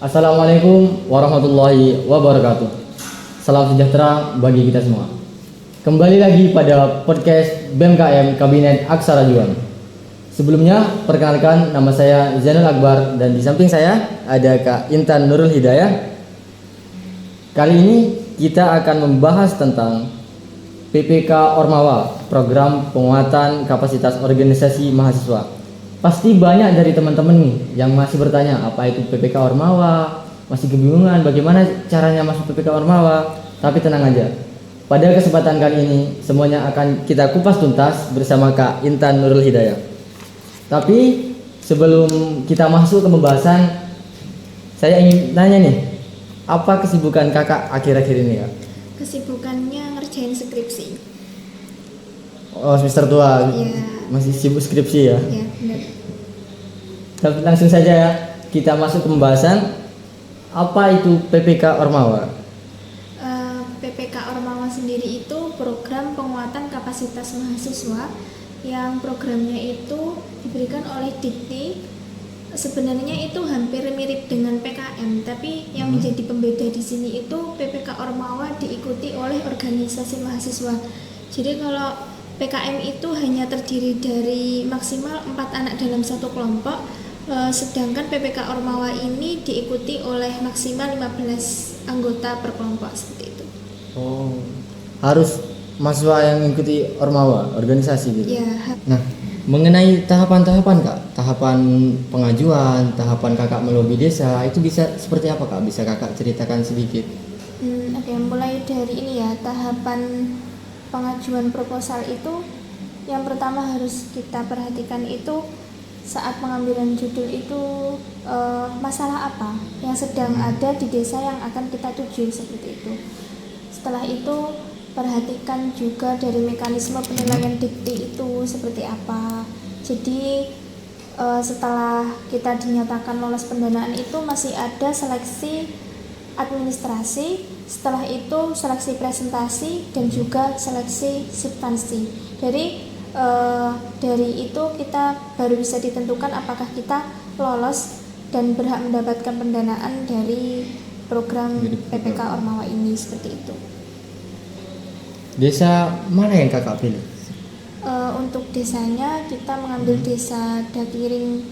Assalamualaikum warahmatullahi wabarakatuh. Salam sejahtera bagi kita semua. Kembali lagi pada podcast BMKM Kabinet Aksara Juang. Sebelumnya, perkenalkan nama saya Zainul Akbar dan di samping saya ada Kak Intan Nurul Hidayah. Kali ini kita akan membahas tentang PPK Ormawa, program penguatan kapasitas organisasi mahasiswa. Pasti banyak dari teman-teman nih yang masih bertanya apa itu PPK Ormawa, masih kebingungan bagaimana caranya masuk PPK Ormawa. Tapi tenang aja, pada kesempatan kali ini semuanya akan kita kupas tuntas bersama Kak Intan Nurul Hidayah. Tapi sebelum kita masuk ke pembahasan, saya ingin tanya nih, apa kesibukan kakak akhir-akhir ini ya? Kesibukannya ngerjain skripsi. Oh, semester tua. Ya. Masih sibuk skripsi ya? Ya, benar. Tapi langsung saja ya, kita masuk ke pembahasan. Apa itu PPK Ormawa? PPK Ormawa sendiri itu program penguatan kapasitas mahasiswa yang programnya itu diberikan oleh Dikti. Sebenarnya itu hampir mirip dengan PKM, tapi yang menjadi pembeda di sini itu PPK Ormawa diikuti oleh organisasi mahasiswa. Jadi kalau PKM itu hanya terdiri dari maksimal 4 anak dalam satu kelompok, sedangkan PPK Ormawa ini diikuti oleh maksimal 15 anggota per kelompok seperti itu. Oh, harus mahasiswa yang mengikuti Ormawa, organisasi gitu. Ya. Nah, mengenai tahapan-tahapan Kak, tahapan pengajuan, tahapan kakak melobi desa, itu bisa seperti apa Kak? Bisa kakak ceritakan sedikit? Oke, mulai dari ini ya, tahapan pengajuan proposal itu yang pertama harus kita perhatikan itu saat pengambilan judul itu masalah apa yang sedang ada di desa yang akan kita tuju seperti itu. Setelah itu perhatikan juga dari mekanisme penilaian dikti itu seperti apa. Jadi setelah kita dinyatakan lolos pendanaan itu masih ada seleksi administrasi, setelah itu seleksi presentasi dan juga seleksi substansi. Dari itu kita baru bisa ditentukan apakah kita lolos dan berhak mendapatkan pendanaan dari program PPK Ormawa ini seperti itu. Desa mana yang kakak pilih? Untuk desanya kita mengambil desa Dakiring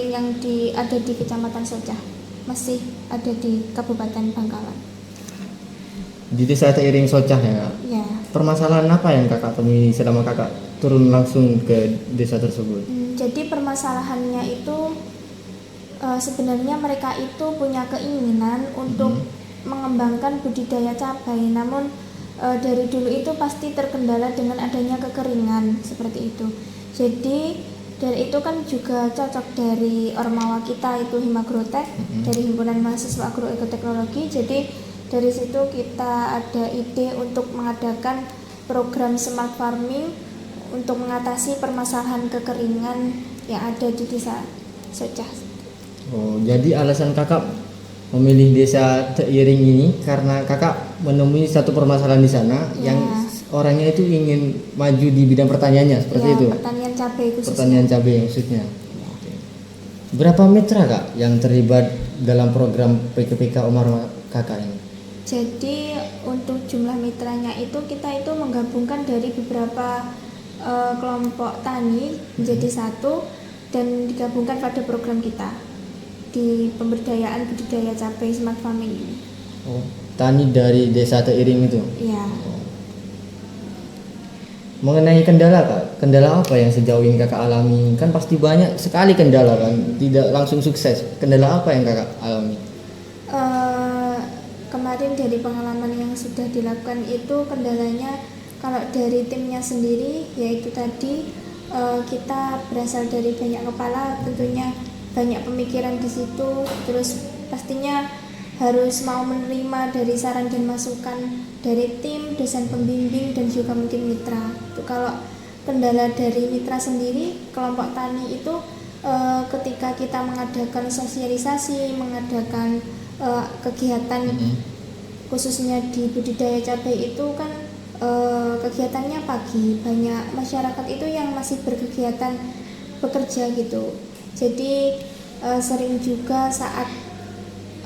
yang ada di Kecamatan Socah, masih ada di Kabupaten Bangkalan. Di desa Teiring Socah ya Kak? Ya. Permasalahan apa yang kakak temui selama kakak turun langsung ke desa tersebut? Jadi permasalahannya itu sebenarnya mereka itu punya keinginan untuk mengembangkan budidaya cabai, namun dari dulu itu pasti terkendala dengan adanya kekeringan seperti itu. Jadi dari itu kan juga cocok dari Ormawa kita itu Himagrotek, dari Himpunan Mahasiswa Agroekoteknologi. Jadi dari situ kita ada ide untuk mengadakan program smart farming untuk mengatasi permasalahan kekeringan yang ada di desa Socah. Oh, jadi alasan kakak memilih desa Teiring ini karena kakak menemui satu permasalahan di sana yang orangnya itu ingin maju di bidang pertaniannya seperti itu. Pertanian cabai khususnya. Pertanian cabai khususnya. Berapa mitra Kak yang terlibat dalam program PPK Ormawa kakak ini? Jadi untuk jumlah mitranya itu kita itu menggabungkan dari beberapa kelompok tani menjadi satu dan digabungkan pada program kita di pemberdayaan budidaya cabai smart farming ini. Oh, tani dari desa Teiring itu? Iya. Mengenai kendala Kak, kendala apa yang sejauh ini kakak alami? Kan pasti banyak sekali kendala kan, tidak langsung sukses. Kendala apa yang kakak alami? Kemarin dari pengalaman yang sudah dilakukan itu kendalanya kalau dari timnya sendiri yaitu tadi kita berasal dari banyak kepala, tentunya banyak pemikiran di situ, terus pastinya harus mau menerima dari saran dan masukan dari tim, dosen pembimbing dan juga mungkin mitra. Itu kalau kendala dari mitra sendiri, kelompok tani itu ketika kita mengadakan sosialisasi, mengadakan kegiatan khususnya di budidaya cabai itu kan kegiatannya pagi, banyak masyarakat itu yang masih berkegiatan bekerja gitu. Jadi sering juga saat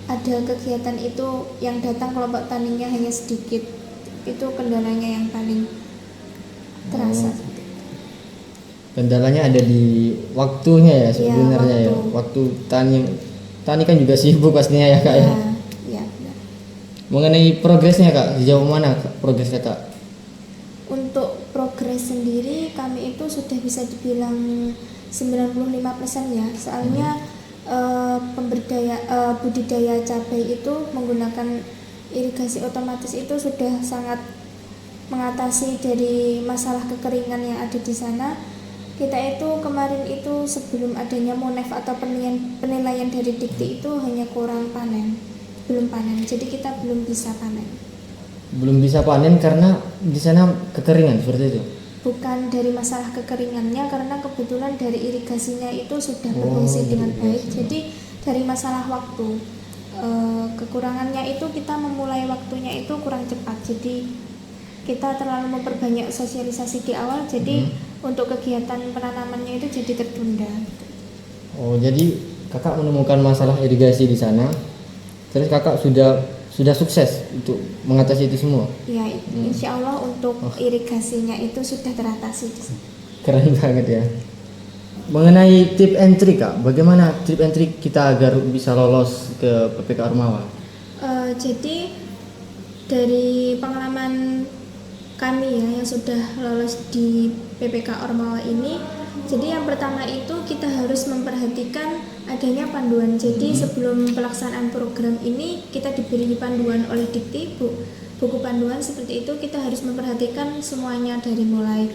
ada kegiatan itu yang datang kelompok taninya hanya sedikit. Itu kendalanya yang paling terasa. Kendalanya ada di waktunya ya sebenarnya ya. Waktu tani kan juga sibuk pastinya ya Kak ya. Iya, benar. Mengenai progresnya Kak, sejauh mana progresnya Kak? Untuk progres sendiri kami itu sudah bisa dibilang 95% ya. Soalnya budidaya cabai itu menggunakan irigasi otomatis itu sudah sangat mengatasi dari masalah kekeringan yang ada di sana. Kita itu kemarin itu sebelum adanya MONEF atau penilaian dari Dikti itu hanya kurang panen, belum panen. Jadi kita belum bisa panen. Belum bisa panen karena di sana kekeringan seperti itu. Bukan dari masalah kekeringannya, karena kebetulan dari irigasinya itu sudah berfungsi dengan baik. Jadi dari masalah waktu, kekurangannya itu kita memulai waktunya itu kurang cepat. Jadi kita terlalu memperbanyak sosialisasi di awal, jadi untuk kegiatan penanamannya itu jadi tertunda. Oh, jadi kakak menemukan masalah irigasi di sana, terus kakak sudah sukses untuk mengatasi itu semua? Ya, insya Allah untuk irigasinya itu sudah teratasi. Keren banget ya. Mengenai tip and trick Kak, bagaimana tip and trick kita agar bisa lolos ke PPK Ormawa? Jadi dari pengalaman kami ya yang sudah lolos di PPK Ormawa ini, jadi yang pertama itu kita harus memperhatikan adanya panduan. Jadi sebelum pelaksanaan program ini kita diberi panduan oleh Dikti, buku panduan seperti itu. Kita harus memperhatikan semuanya dari mulai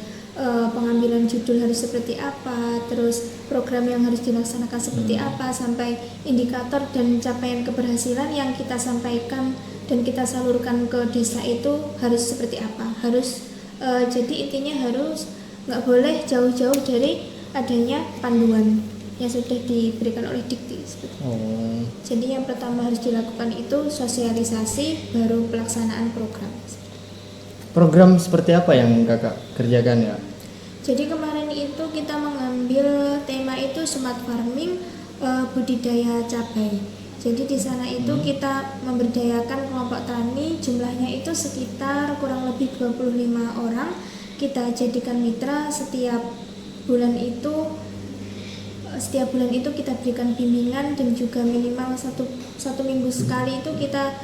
pengambilan judul harus seperti apa, terus program yang harus dilaksanakan seperti apa, sampai indikator dan capaian keberhasilan yang kita sampaikan dan kita salurkan ke desa itu harus seperti apa. Jadi intinya harus nggak boleh jauh-jauh dari adanya panduan yang sudah diberikan oleh Dikti. Jadi yang pertama harus dilakukan itu sosialisasi, baru pelaksanaan program. Program seperti apa yang kakak kerjakan ya? Jadi kemarin itu kita mengambil tema itu smart farming, budidaya cabai. Jadi di sana itu kita memberdayakan kelompok tani, jumlahnya itu sekitar kurang lebih 25 orang. Kita jadikan mitra setiap bulan itu kita berikan bimbingan, dan juga minimal satu minggu sekali itu kita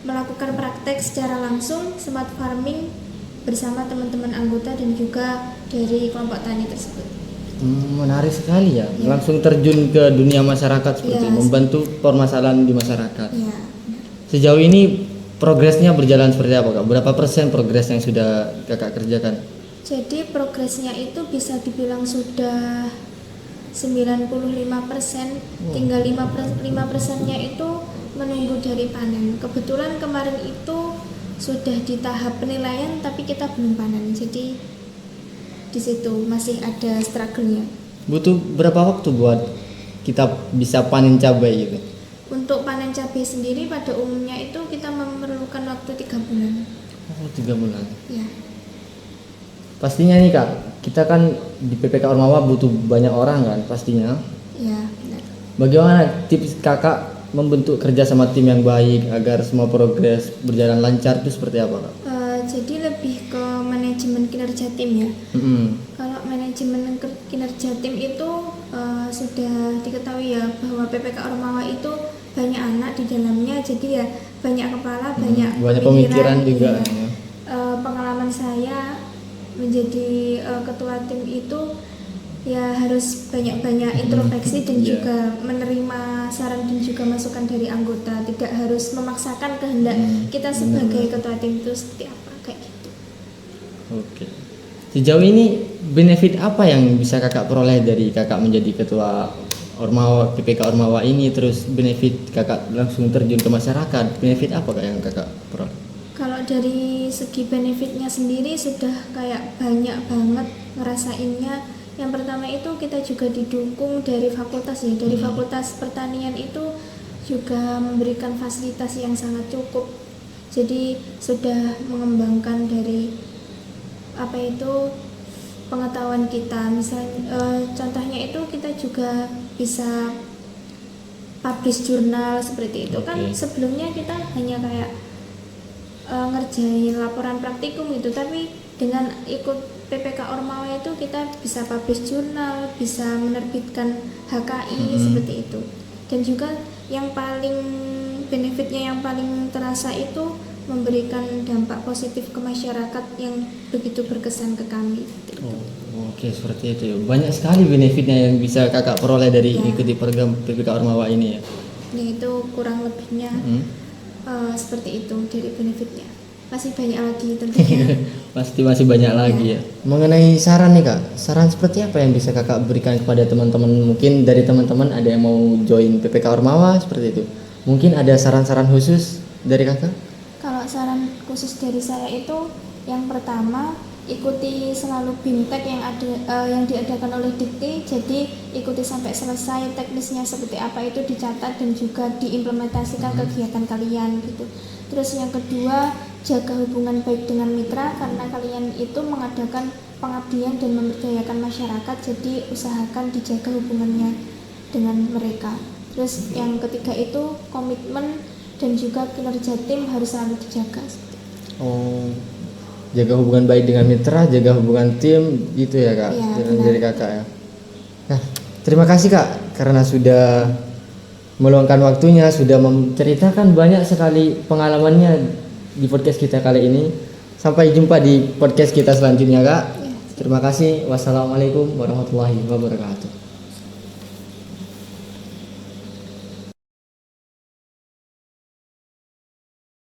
melakukan praktek secara langsung smart farming bersama teman-teman anggota dan juga dari kelompok tani tersebut. Menarik sekali ya, langsung terjun ke dunia masyarakat seperti membantu permasalahan di masyarakat. Ya. Sejauh ini progresnya berjalan seperti apa Kak? Berapa persen progres yang sudah kakak kerjakan? Jadi progresnya itu bisa dibilang sudah 95%, tinggal 5%-nya itu menunggu dari panen. Kebetulan kemarin itu sudah di tahap penilaian tapi kita belum panen. Jadi di situ masih ada struggle-nya. Butuh berapa waktu buat kita bisa panen cabai gitu? Untuk panen cabai sendiri pada umumnya itu kita memerlukan waktu 3 bulan. Oh, 3 bulan. Ya. Pastinya nih Kak, kita kan di PPK Ormawa butuh banyak orang kan pastinya. Ya, benar. Bagaimana tips kakak membentuk kerja sama tim yang baik agar semua progres berjalan lancar itu seperti apa Kak? Jadi lebih ke manajemen kinerja tim ya. Kalau manajemen kinerja tim itu sudah diketahui ya bahwa PPK Ormawa itu banyak anak di dalamnya, jadi ya banyak kepala, banyak pemikiran juga. Ya. Pengalaman saya menjadi ketua tim itu ya harus banyak-banyak introspeksi dan juga menerima saran dan juga masukan dari anggota, tidak harus memaksakan kehendak kita sebagai ketua tim itu seperti apa, kayak gitu. Oke. Sejauh ini benefit apa yang bisa kakak peroleh dari kakak menjadi ketua Ormawa, PPK Ormawa ini, terus benefit kakak langsung terjun ke masyarakat, benefit apa kak yang kakak peroleh? Kalau dari segi benefitnya sendiri sudah kayak banyak banget ngerasainnya. Yang pertama itu kita juga didukung dari fakultas ya, dari fakultas pertanian itu juga memberikan fasilitas yang sangat cukup. Jadi sudah mengembangkan dari pengetahuan kita. Misalnya contohnya itu kita juga bisa publish jurnal seperti itu. Kan sebelumnya kita hanya kayak ngerjain laporan praktikum itu, tapi dengan ikut PPK Ormawa itu kita bisa publish jurnal, bisa menerbitkan HKI seperti itu. Dan juga yang paling benefitnya yang paling terasa itu memberikan dampak positif ke masyarakat yang begitu berkesan ke kami. Oke, seperti itu. Banyak sekali benefitnya yang bisa kakak peroleh dari ikuti program PPK Ormawa ini ya. Itu kurang lebihnya seperti itu dari benefitnya. Masih banyak lagi tentunya. Pasti masih banyak lagi ya. Mengenai saran nih kak, saran seperti apa yang bisa kakak berikan kepada teman-teman? Mungkin dari teman-teman ada yang mau join PPK Ormawa seperti itu. Mungkin ada saran-saran khusus dari kakak? Kalau saran khusus dari saya itu yang pertama, ikuti selalu BIMTEK yang diadakan oleh Dikti. Jadi ikuti sampai selesai, teknisnya seperti apa itu dicatat dan juga diimplementasikan kegiatan kalian gitu. Terus yang kedua, jaga hubungan baik dengan mitra karena kalian itu mengadakan pengabdian dan memberdayakan masyarakat. Jadi usahakan dijaga hubungannya dengan mereka. Terus yang ketiga itu komitmen dan juga kinerja tim harus selalu dijaga. Jaga hubungan baik dengan mitra, jaga hubungan tim, gitu ya kak. Dari kakak ya. Nah, terima kasih kak karena sudah meluangkan waktunya, sudah menceritakan banyak sekali pengalamannya di podcast kita kali ini. Sampai jumpa di podcast kita selanjutnya kak. Terima kasih. Wassalamualaikum warahmatullahi wabarakatuh.